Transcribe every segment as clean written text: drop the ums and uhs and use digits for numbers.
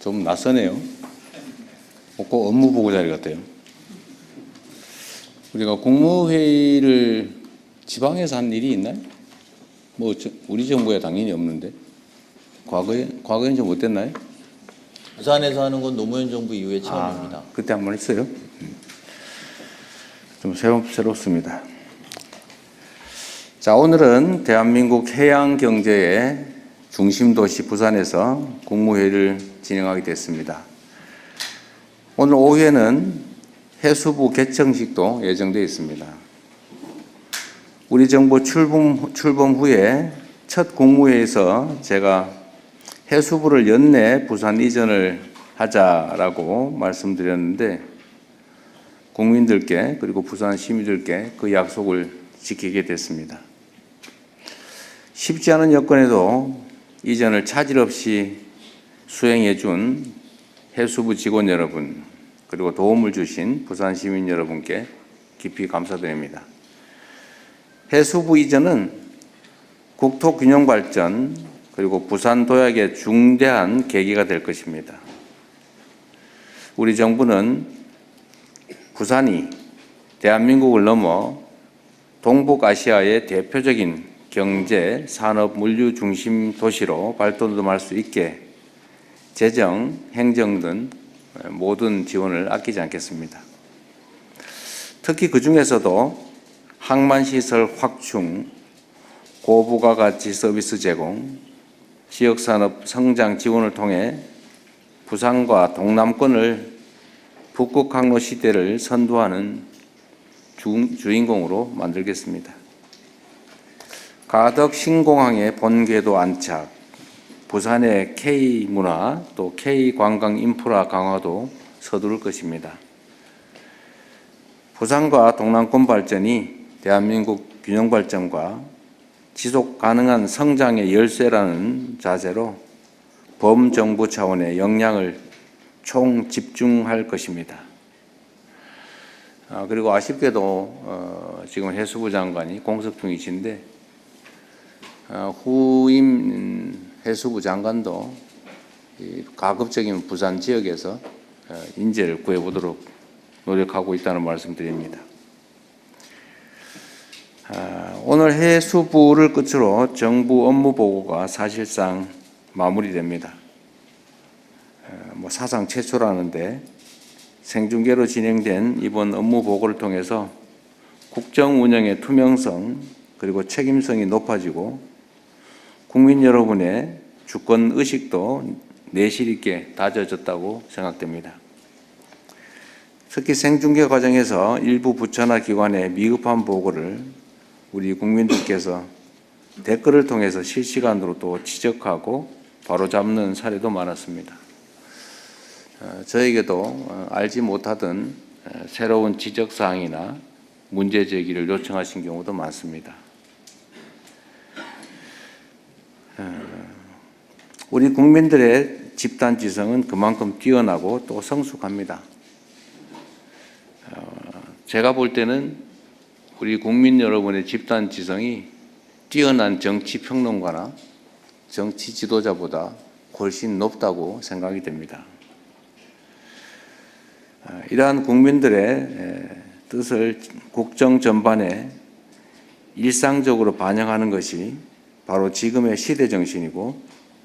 좀 낯서네요. 꼭 업무보고 자리 같아요. 우리가 국무회의를 지방에서 한 일이 있나요? 우리 정부에 당연히 없는데 과거엔 좀 어땠나요? 부산에서 하는 건 노무현 정부 이후의 처음입니다. 그때 한 번 했어요. 좀 새롭습니다. 자, 오늘은 대한민국 해양 경제의 중심 도시 부산에서 국무회의를 진행하게 됐습니다. 오늘 오후에는 해수부 개청식도 예정되어 있습니다. 우리 정부 출범 후에 첫 국무회의에서 제가 해수부를 연내 부산 이전을 하자라고 말씀드렸는데 국민들께 그리고 부산 시민들께 그 약속을 지키게 됐습니다. 쉽지 않은 여건에도 이전을 차질 없이 수행해 준 해수부 직원 여러분 그리고 도움을 주신 부산 시민 여러분께 깊이 감사드립니다. 해수부 이전은 국토균형 발전 그리고 부산 도약의 중대한 계기가 될 것입니다. 우리 정부는 부산이 대한민국을 넘어 동북아시아의 대표적인 경제, 산업, 물류 중심 도시로 발돋움할 수 있게 재정, 행정 등 모든 지원을 아끼지 않겠습니다. 특히 그 중에서도 항만시설 확충, 고부가가치 서비스 제공, 지역산업 성장 지원을 통해 부산과 동남권을 북극 항로 시대를 선도하는 주인공으로 만들겠습니다. 가덕 신공항의 본궤도 안착, 부산의 K문화 또 K관광 인프라 강화도 서두를 것입니다. 부산과 동남권 발전이 대한민국 균형 발전과 지속 가능한 성장의 열쇠라는 자세로 범정부 차원의 역량을 총 집중할 것입니다. 그리고 아쉽게도 지금 해수부 장관이 공석 중이신데 후임 해수부 장관도 가급적이면 부산 지역에서 인재를 구해보도록 노력하고 있다는 말씀드립니다. 오늘 해수부를 끝으로 정부 업무 보고가 사실상 마무리됩니다. 사상 최초라는데 생중계로 진행된 이번 업무 보고를 통해서 국정 운영의 투명성 그리고 책임성이 높아지고 국민 여러분의 주권 의식도 내실 있게 다져졌다고 생각됩니다. 특히 생중계 과정에서 일부 부처나 기관의 미흡한 보고를 우리 국민들께서 댓글을 통해서 실시간으로 또 지적하고 바로잡는 사례도 많았습니다. 저에게도 알지 못하던 새로운 지적사항이나 문제 제기를 요청하신 경우도 많습니다. 우리 국민들의 집단지성은 그만큼 뛰어나고 또 성숙합니다. 제가 볼 때는 우리 국민 여러분의 집단지성이 뛰어난 정치평론가나 정치 지도자보다 훨씬 높다고 생각이 됩니다. 이러한 국민들의 뜻을 국정 전반에 일상적으로 반영하는 것이 바로 지금의 시대 정신이고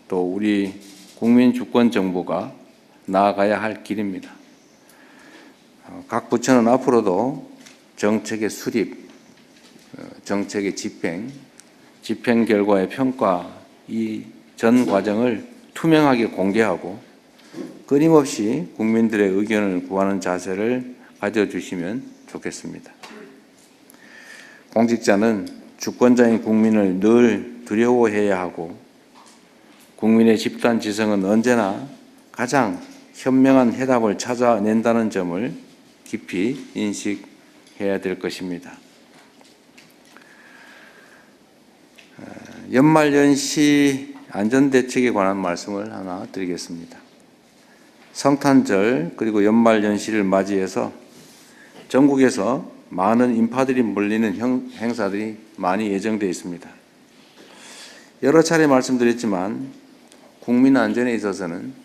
또 우리 국민 주권 정부가 나아가야 할 길입니다. 각 부처는 앞으로도 정책의 수립, 정책의 집행 결과의 평가 이 전 과정을 투명하게 공개하고 끊임없이 국민들의 의견을 구하는 자세를 가져주시면 좋겠습니다. 공직자는 주권자인 국민을 늘 두려워해야 하고 국민의 집단지성은 언제나 가장 현명한 해답을 찾아낸다는 점을 깊이 인식해야 될 것입니다. 연말연시 안전대책에 관한 말씀을 하나 드리겠습니다. 성탄절 그리고 연말연시를 맞이해서 전국에서 많은 인파들이 몰리는 행사들이 많이 예정되어 있습니다. 여러 차례 말씀드렸지만 국민 안전에 있어서는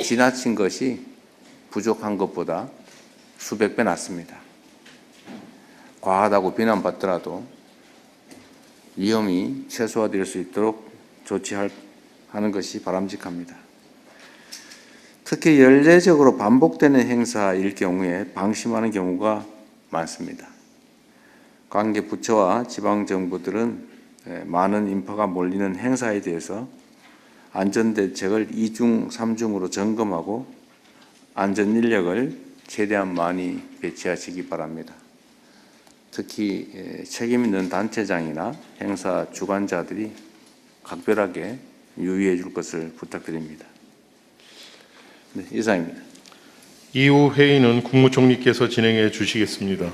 지나친 것이 부족한 것보다 수백 배 낫습니다. 과하다고 비난받더라도 위험이 최소화될 수 있도록 조치하는 것이 바람직합니다. 특히 연례적으로 반복되는 행사일 경우에 방심하는 경우가 많습니다. 관계 부처와 지방정부들은 많은 인파가 몰리는 행사에 대해서 안전대책을 2중, 3중으로 점검하고 안전인력을 최대한 많이 배치하시기 바랍니다. 특히 책임 있는 단체장이나 행사 주관자들이 각별하게 유의해 줄 것을 부탁드립니다. 네, 이상입니다. 이후 회의는 국무총리께서 진행해 주시겠습니다.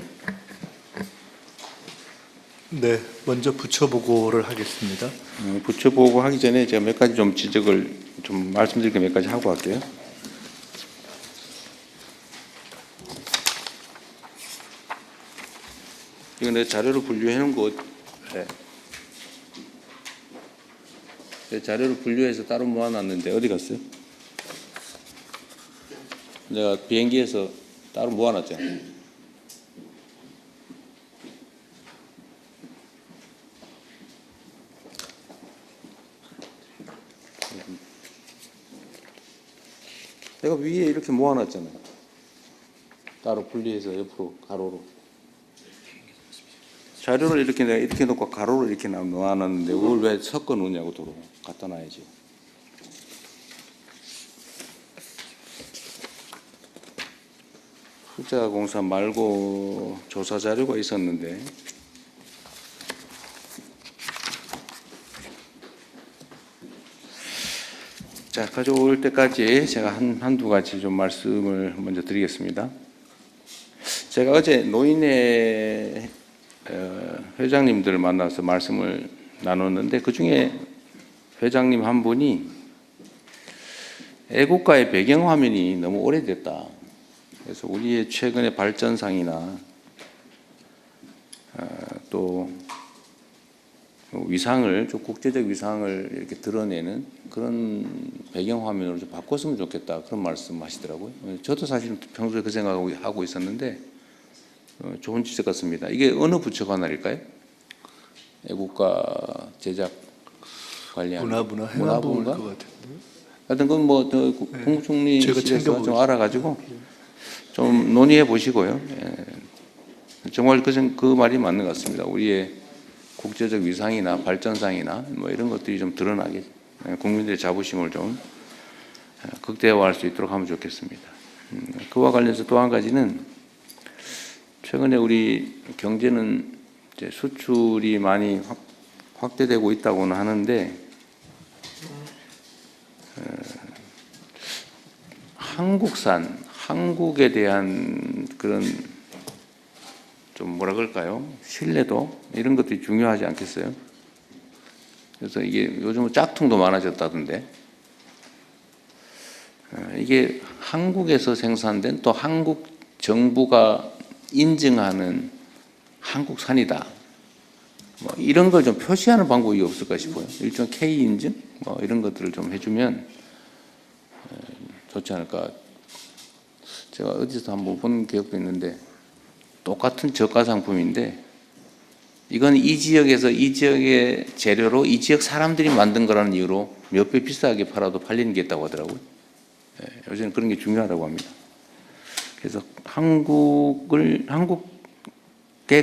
네, 먼저 부처 보고를 하겠습니다. 부처 보고 하기 전에 제가 몇 가지 좀 지적을 좀 말씀드릴 게 몇 가지 하고 할게요. 이거 내 자료로 분류해 놓은 거, 네. 내 자료로 분류해서 따로 모아놨는데 어디 갔어요? 내가 비행기에서 따로 모아놨잖아요. 내가 위에 이렇게 모아놨잖아요. 따로 분리해서 옆으로 가로로. 자료를 이렇게 내가 이렇게 놓고 가로로 이렇게 놓아놨는데 그걸 왜 섞어 놓냐고 도로 갖다 놔야죠. 후자공사 말고 조사 자료가 있었는데 자, 가져올 때까지 제가 한두 가지 좀 말씀을 먼저 드리겠습니다. 제가 어제 노인회 회장님들을 만나서 말씀을 나눴는데 그중에 회장님 한 분이 애국가의 배경화면이 너무 오래됐다. 그래서 우리의 최근의 발전상이나 또 위상을, 좀 국제적 위상을 이렇게 드러내는 그런 배경화면으로 좀 바꿨으면 좋겠다. 그런 말씀하시더라고요. 저도 사실 평소에 그 생각을 하고 있었는데 좋은 지적 같습니다. 이게 어느 부처 관할일까요? 애국가 제작 관리하는 문화부나 해남부일 문화부인가? 것 같은데. 하여튼 그건 뭐 국무총리실에서 좀 챙겨보겠습니다. 알아가지고 좀 논의해 보시고요. 정말 그 말이 맞는 것 같습니다. 우리의 국제적 위상이나 발전상이나 뭐 이런 것들이 좀 드러나게 국민들의 자부심을 좀 극대화할 수 있도록 하면 좋겠습니다. 그와 관련해서 또 한 가지는 최근에 우리 경제는 이제 수출이 많이 확대되고 있다고는 하는데 한국산, 한국에 대한 그런 좀 뭐라 그럴까요? 신뢰도 이런 것들이 중요하지 않겠어요? 그래서 이게 요즘은 짝퉁도 많아졌다던데 이게 한국에서 생산된 또 한국 정부가 인증하는 한국산이다. 뭐 이런 걸 좀 표시하는 방법이 없을까 싶어요. 일종 K 인증 뭐 이런 것들을 좀 해주면 좋지 않을까. 제가 어디서 한번 본 기억도 있는데 똑같은 저가 상품인데 이건 이 지역에서 이 지역의 재료로 이 지역 사람들이 만든 거라는 이유로 몇 배 비싸게 팔아도 팔리는 게 있다고 하더라고요. 요새는 그런 게 중요하다고 합니다. 그래서 한국의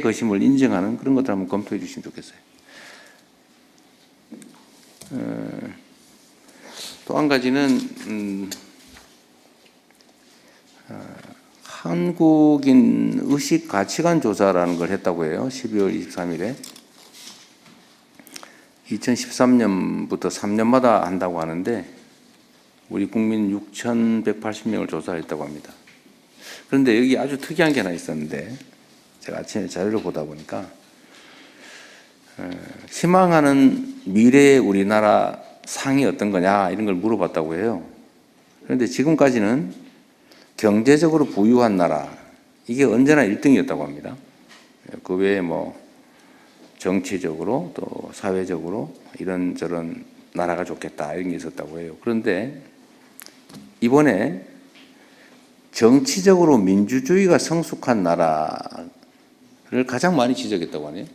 것임을 인정하는 그런 것들 한번 검토해 주시면 좋겠어요. 또 한 가지는 한국인 의식 가치관 조사라는 걸 했다고 해요. 12월 23일에. 2013년부터 3년마다 한다고 하는데 우리 국민 6,180명을 조사했다고 합니다. 그런데 여기 아주 특이한 게 하나 있었는데 제가 아침에 자료를 보다 보니까 희망하는 미래의 우리나라 상이 어떤 거냐 이런 걸 물어봤다고 해요. 그런데 지금까지는 경제적으로 부유한 나라 이게 언제나 1등이었다고 합니다. 그 외에 뭐 정치적으로 또 사회적으로 이런저런 나라가 좋겠다 이런 게 있었다고 해요. 그런데 이번에 정치적으로 민주주의가 성숙한 나라를 가장 많이 지적했다고 하네요.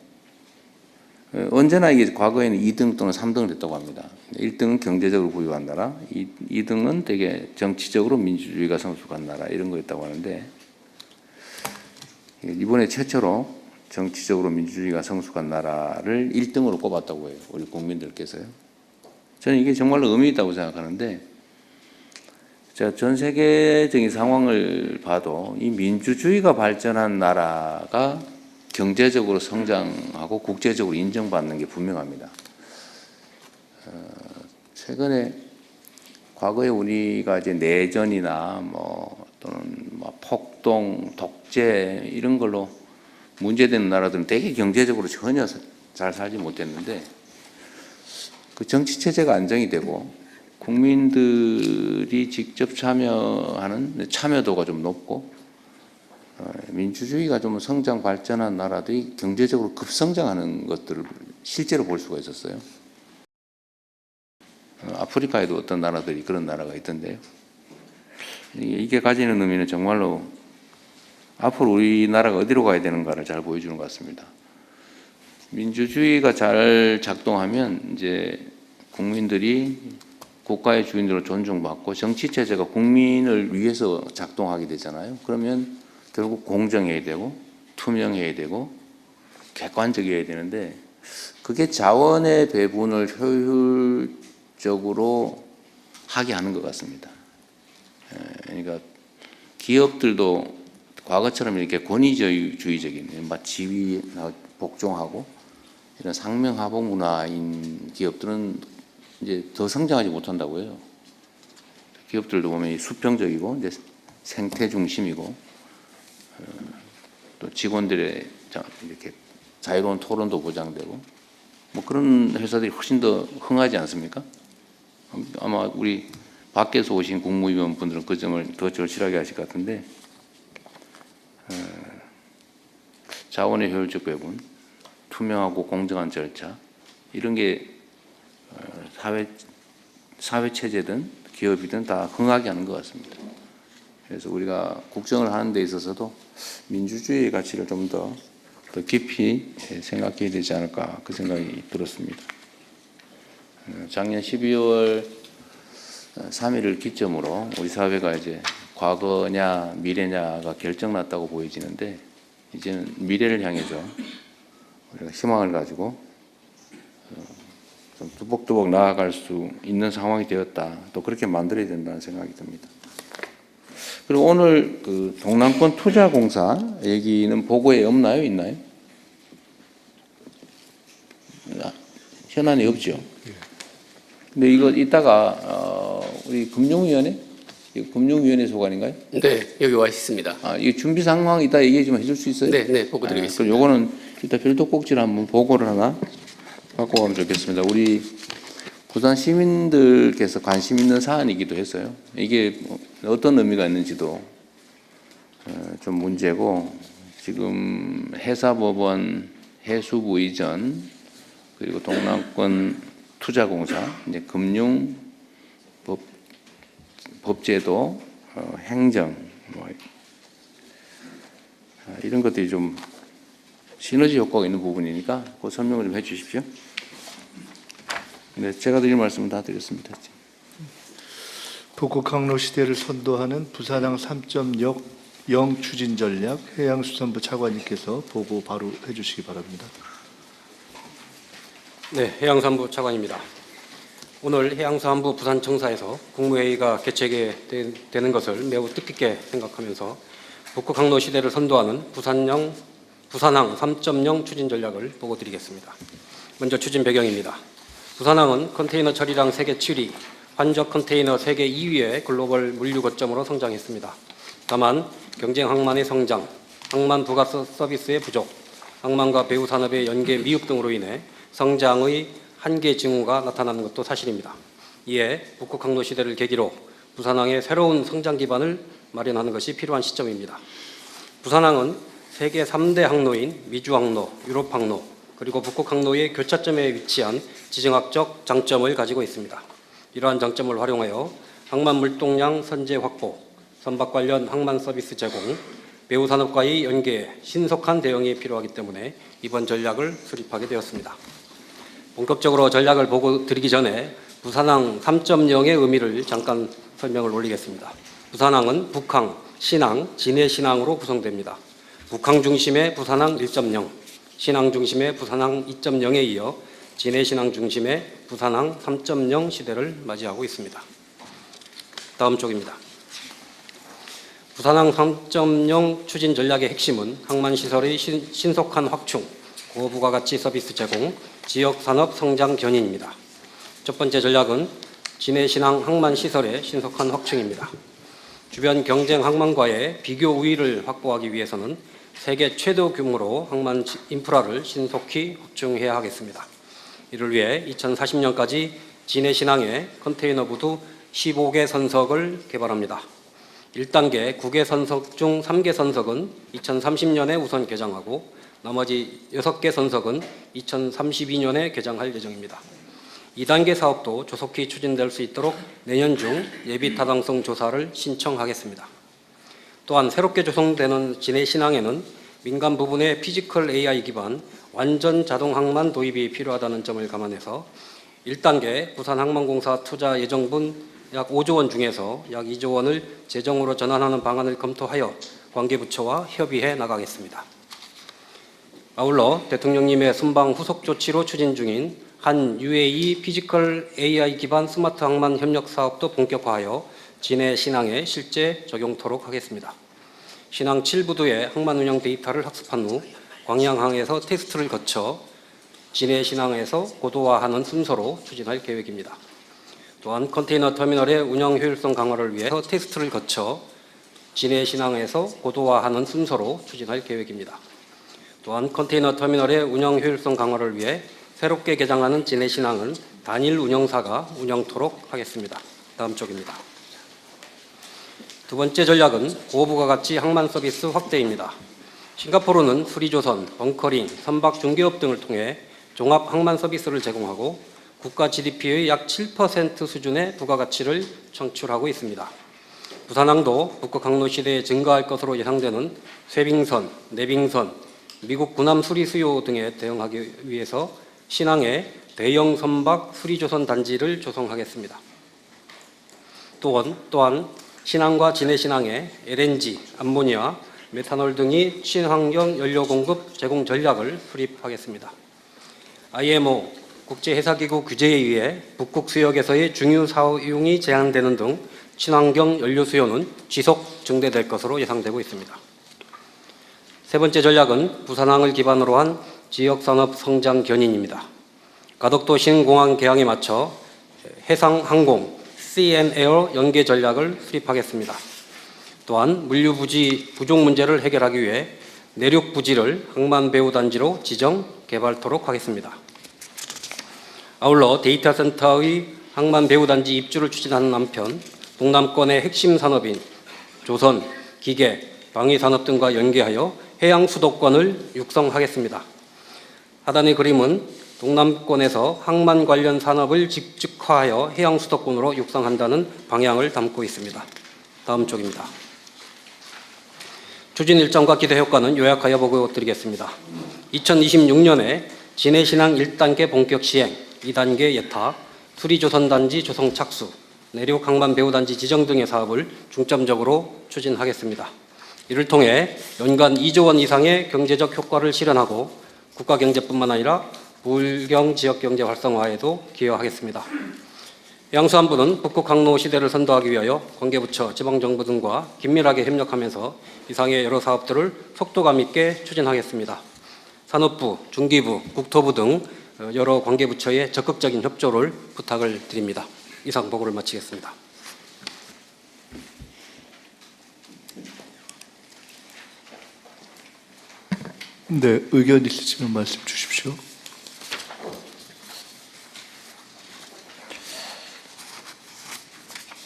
언제나 이게 과거에는 2등 또는 3등을 했다고 합니다. 1등은 경제적으로 부유한 나라, 2등은 되게 정치적으로 민주주의가 성숙한 나라 이런 거였다고 하는데 이번에 최초로 정치적으로 민주주의가 성숙한 나라를 1등으로 꼽았다고 해요. 우리 국민들께서요. 저는 이게 정말로 의미 있다고 생각하는데 제가 전 세계적인 상황을 봐도 이 민주주의가 발전한 나라가 경제적으로 성장하고 국제적으로 인정받는 게 분명합니다. 최근에 과거에 우리가 이제 내전이나 뭐 또는 뭐 폭동, 독재 이런 걸로 문제되는 나라들은 되게 경제적으로 전혀 잘 살지 못했는데 그 정치 체제가 안정이 되고 국민들이 직접 참여하는 참여도가 좀 높고 민주주의가 좀 성장 발전한 나라들이 경제적으로 급성장하는 것들을 실제로 볼 수가 있었어요. 아프리카에도 어떤 나라들이 그런 나라가 있던데요. 이게 가지는 의미는 정말로 앞으로 우리나라가 어디로 가야 되는가를 잘 보여주는 것 같습니다. 민주주의가 잘 작동하면 이제 국민들이 국가의 주인으로 존중받고 정치 체제가 국민을 위해서 작동하게 되잖아요. 그러면 결국 공정해야 되고 투명해야 되고 객관적이어야 되는데 그게 자원의 배분을 효율적으로 하게 하는 것 같습니다. 그러니까 기업들도 과거처럼 이렇게 권위주의적인 막 지위 복종하고 이런 상명하복 문화인 기업들은 이제 더 성장하지 못한다고 해요. 기업들도 보면 수평적이고 이제 생태 중심이고 또 직원들의 이렇게 자유로운 토론도 보장되고 뭐 그런 회사들이 훨씬 더 흥하지 않습니까? 아마 우리 밖에서 오신 국무위원 분들은 그 점을 더 절실하게 하실 것 같은데 자원의 효율적 배분, 투명하고 공정한 절차 이런 게 사회 체제든 기업이든 다 흥하게 하는 것 같습니다. 그래서 우리가 국정을 하는 데 있어서도 민주주의의 가치를 좀 더 깊이 생각해야 되지 않을까 그 생각이 들었습니다. 작년 12월 3일을 기점으로 우리 사회가 이제 과거냐 미래냐가 결정났다고 보여지는데 이제는 미래를 향해서 우리가 희망을 가지고 좀 뚜벅뚜벅 나아갈 수 있는 상황이 되었다. 또 그렇게 만들어야 된다는 생각이 듭니다. 그리고 오늘 그 동남권 투자공사 얘기는 보고에 없나요? 있나요? 현안이 없죠. 근데 이거 이따가 우리 금융위원회 소관인가요? 네, 여기 와 있습니다. 이 준비 상황 이따 얘기 좀 해줄 수 있어요? 네, 보고 드리겠습니다. 그럼 요거는 이따 별도 꼭지를 한번 보고를 하나 갖고 가면 좋겠습니다. 우리 부산 시민들께서 관심 있는 사안이기도 했어요. 이게 어떤 의미가 있는지도 좀 문제고 지금 해사법원 해수부 이전 그리고 동남권 투자공사 이제 금융 법제도 행정 뭐 이런 것들이 좀 시너지 효과가 있는 부분이니까 그 설명을 좀 해주십시오. 네, 제가 드릴 말씀은 다 드렸습니다. 북극 항로 시대를 선도하는 부산항 3.0 추진 전략 해양수산부 차관님께서 보고 바로 해주시기 바랍니다. 네, 해양수산부 차관입니다. 오늘 해양수산부 부산청사에서 국무회의가 개최되게 되는 것을 매우 뜻깊게 생각하면서 북극 항로 시대를 선도하는 부산항 3.0 추진 전략을 보고 드리겠습니다. 먼저 추진 배경입니다. 부산항은 컨테이너 처리량 세계 7위, 환적 컨테이너 세계 2위의 글로벌 물류 거점으로 성장했습니다. 다만 경쟁 항만의 성장, 항만 부가 서비스의 부족, 항만과 배후 산업의 연계 미흡 등으로 인해 성장의 한계 징후가 나타나는 것도 사실입니다. 이에 북극 항로 시대를 계기로 부산항의 새로운 성장 기반을 마련하는 것이 필요한 시점입니다. 부산항은 세계 3대 항로인 미주 항로, 유럽 항로, 그리고 북극 항로의 교차점에 위치한 지정학적 장점을 가지고 있습니다. 이러한 장점을 활용하여 항만 물동량 선제 확보, 선박 관련 항만 서비스 제공, 배후 산업과의 연계에 신속한 대응이 필요하기 때문에 이번 전략을 수립하게 되었습니다. 본격적으로 전략을 보고 드리기 전에 부산항 3.0의 의미를 잠깐 설명을 올리겠습니다. 부산항은 북항, 신항, 진해신항으로 구성됩니다. 북항 중심의 부산항 1.0, 신항 중심의 부산항 2.0에 이어 진해신항 중심의 부산항 3.0 시대를 맞이하고 있습니다. 다음 쪽입니다. 부산항 3.0 추진 전략의 핵심은 항만시설의 신속한 확충, 고부가가치 서비스 제공, 지역산업 성장 견인입니다. 첫 번째 전략은 진해신항 항만시설의 신속한 확충입니다. 주변 경쟁 항만과의 비교 우위를 확보하기 위해서는 세계 최대 규모로 항만 인프라를 신속히 확충해야 하겠습니다. 이를 위해 2040년까지 진해신항에 컨테이너 부두 15개 선석을 개발합니다. 1단계 9개 선석 중 3개 선석은 2030년에 우선 개장하고 나머지 6개 선석은 2032년에 개장할 예정입니다. 2단계 사업도 조속히 추진될 수 있도록 내년 중 예비 타당성 조사를 신청하겠습니다. 또한 새롭게 조성되는 진해신항에는 민간 부분의 피지컬 AI 기반 완전 자동 항만 도입이 필요하다는 점을 감안해서 1단계 부산항만공사 투자 예정분 약 5조 원 중에서 약 2조 원을 재정으로 전환하는 방안을 검토하여 관계부처와 협의해 나가겠습니다. 아울러 대통령님의 순방 후속 조치로 추진 중인 한 UAE 피지컬 AI 기반 스마트 항만 협력 사업도 본격화하여 진해 신항에 실제 적용토록 하겠습니다. 신항 7부두의 항만 운영 데이터를 학습한 후 광양항에서 테스트를 거쳐 진해 신항에서 고도화하는 순서로 추진할 계획입니다. 또한 컨테이너 터미널의 운영 효율성 강화를 위해 테스트를 거쳐 진해 신항에서 고도화하는 순서로 추진할 계획입니다. 또한 컨테이너 터미널의 운영 효율성 강화를 위해 새롭게 개장하는 진해 신항은 단일 운영사가 운영토록 하겠습니다. 다음 쪽입니다. 두 번째 전략은 고부가가치 항만 서비스 확대입니다. 싱가포르는 수리조선, 벙커링, 선박 중개업 등을 통해 종합 항만 서비스를 제공하고 국가 GDP의 약 7% 수준의 부가가치를 창출하고 있습니다. 부산항도 북극 항로 시대에 증가할 것으로 예상되는 쇄빙선, 내빙선, 미국 군함 수리 수요 등에 대응하기 위해서 신항에 대형 선박 수리조선 단지를 조성하겠습니다. 또한 신항과 진해신항에 LNG, 암모니아, 메탄올 등이 친환경 연료 공급 제공 전략을 수립하겠습니다. IMO 국제회사기구 규제에 의해 북극 수역에서의 중유 사용이 제한되는 등 친환경 연료 수요는 지속 증대될 것으로 예상되고 있습니다. 세 번째 전략은 부산항을 기반으로 한 지역산업 성장 견인입니다. 가덕도 신공항 개항에 맞춰 해상항공, CN에어 연계 전략을 수립하겠습니다. 또한 물류 부지 부족 문제를 해결하기 위해 내륙 부지를 항만 배후 단지로 지정 개발토록 하겠습니다. 아울러 데이터 센터의 항만 배후 단지 입주를 추진하는 한편 동남권의 핵심 산업인 조선, 기계, 방위 산업 등과 연계하여 해양 수도권을 육성하겠습니다. 하단의 그림은 동남권에서 항만 관련 산업을 직접화하여 해양 수도권으로 육성한다는 방향을 담고 있습니다. 다음 쪽입니다. 추진 일정과 기대 효과는 요약하여 보고 드리겠습니다. 2026년에 진해신항 1단계 본격 시행, 2단계 예타, 수리조선단지 조성 착수, 내륙 항만 배후단지 지정 등의 사업을 중점적으로 추진하겠습니다. 이를 통해 연간 2조 원 이상의 경제적 효과를 실현하고 국가경제뿐만 아니라 부울경 지역경제 활성화에도 기여하겠습니다. 해양수산부는 북극 항로 시대를 선도하기 위하여 관계부처, 지방정부 등과 긴밀하게 협력하면서 이상의 여러 사업들을 속도감 있게 추진하겠습니다. 산업부, 중기부, 국토부 등 여러 관계부처의 적극적인 협조를 부탁을 드립니다. 이상 보고를 마치겠습니다. 네, 의견 있으시면 말씀 주십시오.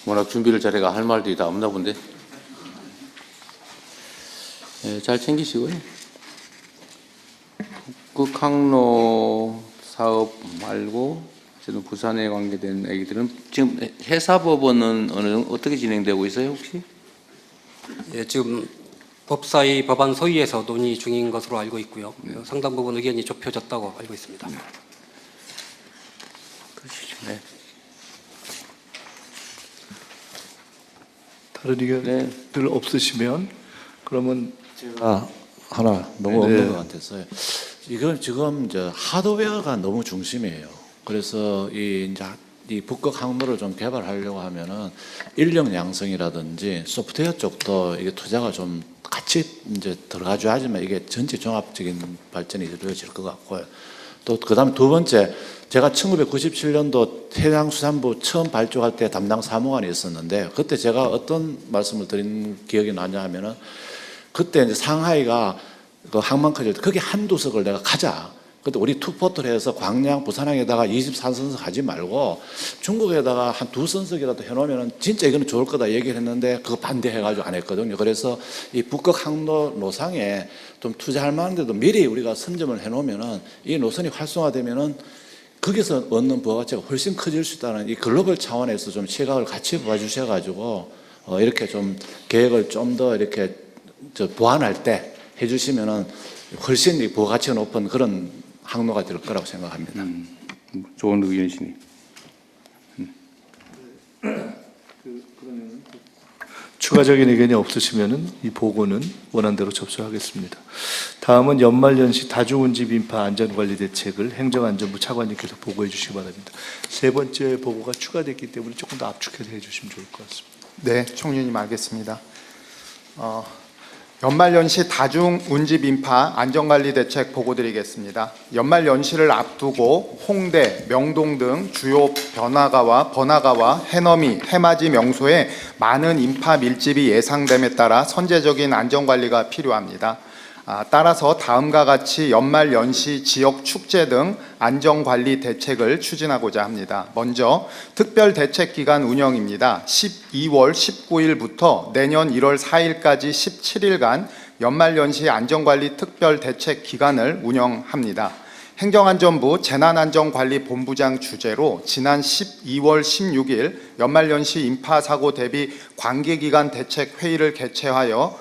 워낙 준비를 잘해가 할 말들이 다 없나 본데. 잘 챙기시고요. 북극 항로 사업 말고 지금 부산에 관계된 얘기들은 지금 해사법원은 어떻게 진행되고 있어요 혹시? 예, 지금 법사위 법안 소위에서 논의 중인 것으로 알고 있고요. 상당 부분 의견이 좁혀졌다고 알고 있습니다. 그러시죠. 네. 다른 의견들 없으시면 그러면 하나 너무 네. 없는 것 같아서요. 이건 지금 하드웨어가 너무 중심이에요. 그래서 이 북극 항로를 좀 개발하려고 하면은 인력 양성이라든지 소프트웨어 쪽도 이게 투자가 좀 같이 이제 들어가줘야지만 이게 전체 종합적인 발전이 이루어질 것 같고요. 또 그다음 두 번째, 제가 1997년도 해양수산부 처음 발족할 때 담당 사무관이 있었는데 그때 제가 어떤 말씀을 드린 기억이 나냐 하면은 그때 이제 상하이가 그 항만 커질 때 거기 한두 석을 내가 가자. 근데 우리 투포트를 해서 광양, 부산항에다가 24선석 하지 말고 중국에다가 한 2선석이라도 해놓으면 진짜 이거는 좋을 거다 얘기를 했는데 그거 반대해가지고 안 했거든요. 그래서 이 북극 항로 노상에 좀 투자할 만한데도 미리 우리가 선점을 해놓으면은 이 노선이 활성화되면은 거기서 얻는 부가가치가 훨씬 커질 수 있다는 이 글로벌 차원에서 좀 시각을 같이 봐주셔가지고 이렇게 좀 계획을 좀 더 이렇게 보완할 때 해주시면은 훨씬 이 부가가치가 높은 그런 항로가 될 거라고 생각합니다. 좋은 의견이시니. 추가적인 의견이 없으시면은 이 보고는 원안대로 접수하겠습니다. 다음은 연말연시 다중운집 인파 안전관리 대책을 행정안전부 차관님께서 보고해 주시기 바랍니다. 세 번째 보고가 추가됐기 때문에 조금 더 압축해서 해주시면 좋을 것 같습니다. 네, 총리님 알겠습니다. 연말연시 다중운집 인파 안전관리 대책 보고드리겠습니다. 연말연시를 앞두고 홍대, 명동 등 주요 번화가와 해넘이, 해맞이 명소에 많은 인파 밀집이 예상됨에 따라 선제적인 안전관리가 필요합니다. 따라서 다음과 같이 연말연시 지역 축제 등 안전관리 대책을 추진하고자 합니다. 먼저 특별대책기간 운영입니다. 12월 19일부터 내년 1월 4일까지 17일간 연말연시 안전관리 특별대책기간을 운영합니다. 행정안전부 재난안전관리본부장 주재로 지난 12월 16일 연말연시 인파사고 대비 관계기관 대책회의를 개최하여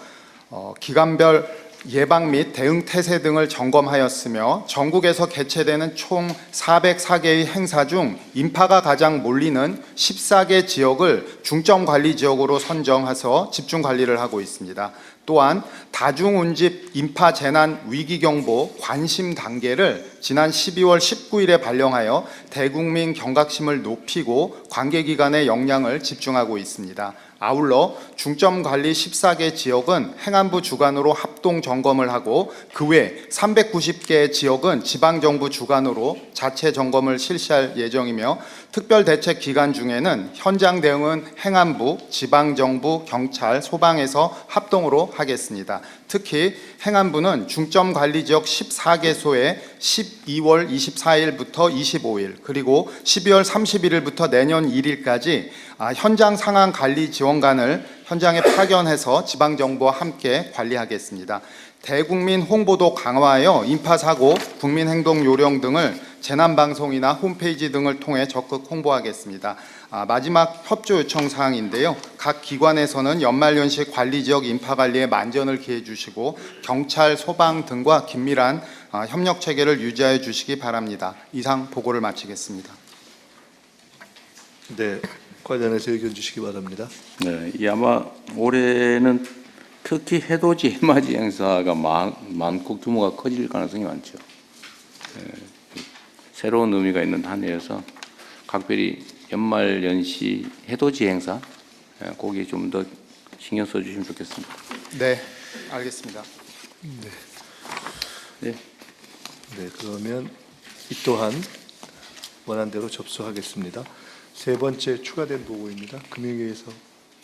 기간별 예방 및 대응 태세 등을 점검하였으며 전국에서 개최되는 총 404개의 행사 중 인파가 가장 몰리는 14개 지역을 중점관리 지역으로 선정해서 집중관리를 하고 있습니다. 또한 다중운집 인파 재난 위기경보 관심 단계를 지난 12월 19일에 발령하여 대국민 경각심을 높이고 관계기관의 역량을 집중하고 있습니다. 아울러 중점관리 14개 지역은 행안부 주관으로 합동 점검을 하고 그 외 390개 지역은 지방정부 주관으로 자체 점검을 실시할 예정이며 특별대책 기간 중에는 현장 대응은 행안부, 지방정부, 경찰, 소방에서 합동으로 하겠습니다. 특히 행안부는 중점관리지역 14개소에 12월 24일부터 25일 그리고 12월 31일부터 내년 1일까지 현장 상황 관리 지원관을 현장에 파견해서 지방정부와 함께 관리하겠습니다. 대국민 홍보도 강화하여 인파사고, 국민행동 요령 등을 재난방송이나 홈페이지 등을 통해 적극 홍보하겠습니다. 마지막 협조 요청 사항인데요. 각 기관에서는 연말연시 관리지역 인파관리에 만전을 기해 주시고 경찰, 소방 등과 긴밀한 협력 체계를 유지하여 주시기 바랍니다. 이상 보고를 마치겠습니다. 네, 관련해서 의견 주시기 바랍니다. 네, 이 아마 올해는 특히 해돋이 해맞이 행사가 많고 규모가 커질 가능성이 많죠. 새로운 의미가 있는 한 해여서 각별히 연말 연시 해돋이 행사 거기에 좀 더 신경 써주시면 좋겠습니다. 네, 알겠습니다. 네. 네, 그러면 이 또한 원안대로 접수하겠습니다. 세 번째 추가된 보고입니다. 금융위에서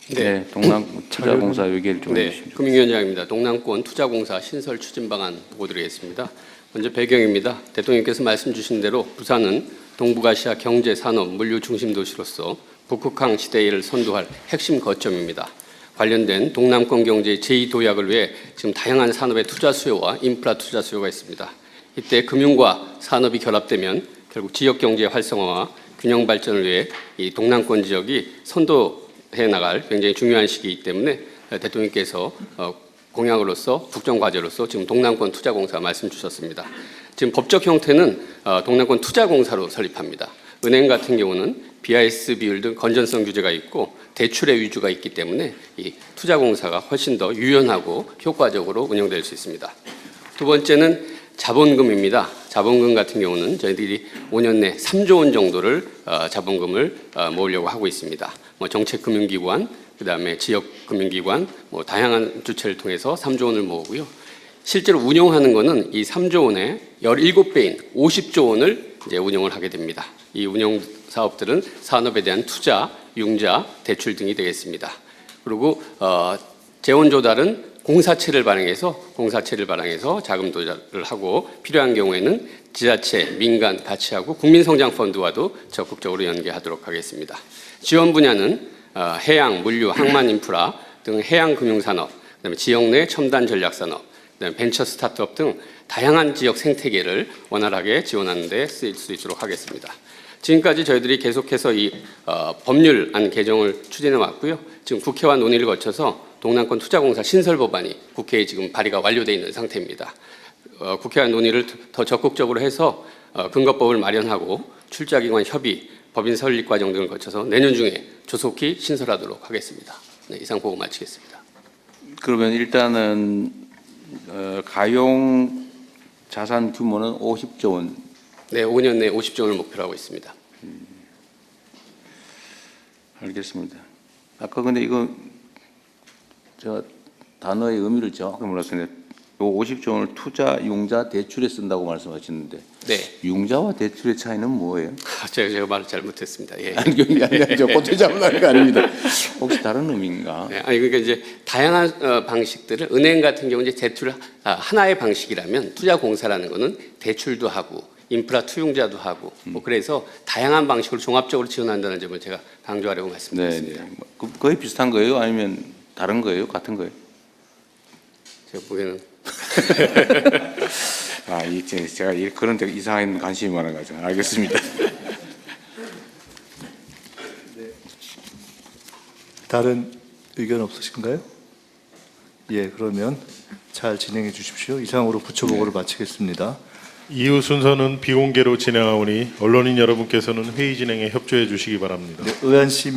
네, 동남 투자공사 얘기를 좀 네, 해주시죠. 금융위원장입니다. 동남권 투자공사 신설 추진 방안 보고 드리겠습니다. 먼저 배경입니다. 대통령께서 말씀 주신 대로 부산은 동북아시아 경제, 산업, 물류 중심 도시로서 북극항 시대를 선도할 핵심 거점입니다. 관련된 동남권 경제의 제2도약을 위해 지금 다양한 산업의 투자 수요와 인프라 투자 수요가 있습니다. 이때 금융과 산업이 결합되면 결국 지역 경제 활성화와 균형 발전을 위해 이 동남권 지역이 선도해 나갈 굉장히 중요한 시기이기 때문에 대통령께서 공약으로서 국정 과제로서 지금 동남권 투자공사 말씀 주셨습니다. 지금 법적 형태는 동남권 투자공사로 설립합니다. 은행 같은 경우는 BIS 비율 등 건전성 규제가 있고 대출의 위주가 있기 때문에 이 투자공사가 훨씬 더 유연하고 효과적으로 운영될 수 있습니다. 두 번째는 자본금입니다. 자본금 같은 경우는 저희들이 5년 내 3조 원 정도를 자본금을 모으려고 하고 있습니다. 뭐 정책금융기관, 그다음에 지역금융기관, 뭐 다양한 주체를 통해서 3조 원을 모으고요. 실제로 운용하는 것은 이 3조 원의 17배인 50조 원을 이제 운용을 하게 됩니다. 이 운용 사업들은 산업에 대한 투자, 융자, 대출 등이 되겠습니다. 그리고 재원 조달은 공사채를 발행해서 자금 조달을 하고 필요한 경우에는 지자체, 민간 같이 하고 국민성장펀드와도 적극적으로 연계하도록 하겠습니다. 지원 분야는 해양, 물류, 항만 인프라 등 해양 금융산업, 그다음에 지역 내 첨단 전략산업, 그다음에 벤처 스타트업 등 다양한 지역 생태계를 원활하게 지원하는 데 쓰일 수 있도록 하겠습니다. 지금까지 저희들이 계속해서 이 법률안 개정을 추진해 왔고요. 지금 국회와 논의를 거쳐서 동남권 투자공사 신설 법안이 국회에 지금 발의가 완료되어 있는 상태입니다. 국회와 논의를 더 적극적으로 해서 근거법을 마련하고 출자기관 협의, 법인 설립 과정 등을 거쳐서 내년 중에 조속히 신설하도록 하겠습니다. 네, 이상 보고 마치겠습니다. 그러면 일단은 가용 자산 규모는 50조 원. 네, 5년 내 50조 원을 목표로 하고 있습니다. 알겠습니다. 아까 근데 이거 제가 단어의 의미를 정확히 몰랐는데 요 50조 원을 투자, 융자, 대출에 쓴다고 말씀하셨는데 네, 융자와 대출의 차이는 뭐예요? 제가 말을 잘못했습니다. 예. 아니 저 꼬투리 잡는 거 아닙니다. 혹시 다른 의미인가? 네, 아니 그러니까 이제 다양한 방식들을 은행 같은 경우 이제 대출 하나의 방식이라면 투자공사라는 거는 대출도 하고 인프라 투융자도 하고 뭐 그래서 다양한 방식으로 종합적으로 지원한다는 점을 제가 강조하려고 말씀드렸습니다. 네, 거의 비슷한 거예요? 아니면 다른 거예요? 같은 거예요? 제가 보기에는 제가 그런 데 이상한 관심이 많아가지고 알겠습니다. 다른 의견 없으신가요? 예, 그러면 잘 진행해 주십시오. 이상으로 부처보고를 마치겠습니다. 이후 순서는 비공개로 진행하오니 언론인 여러분께서는 회의 진행에 협조해 주시기 바랍니다. 네, 의안씨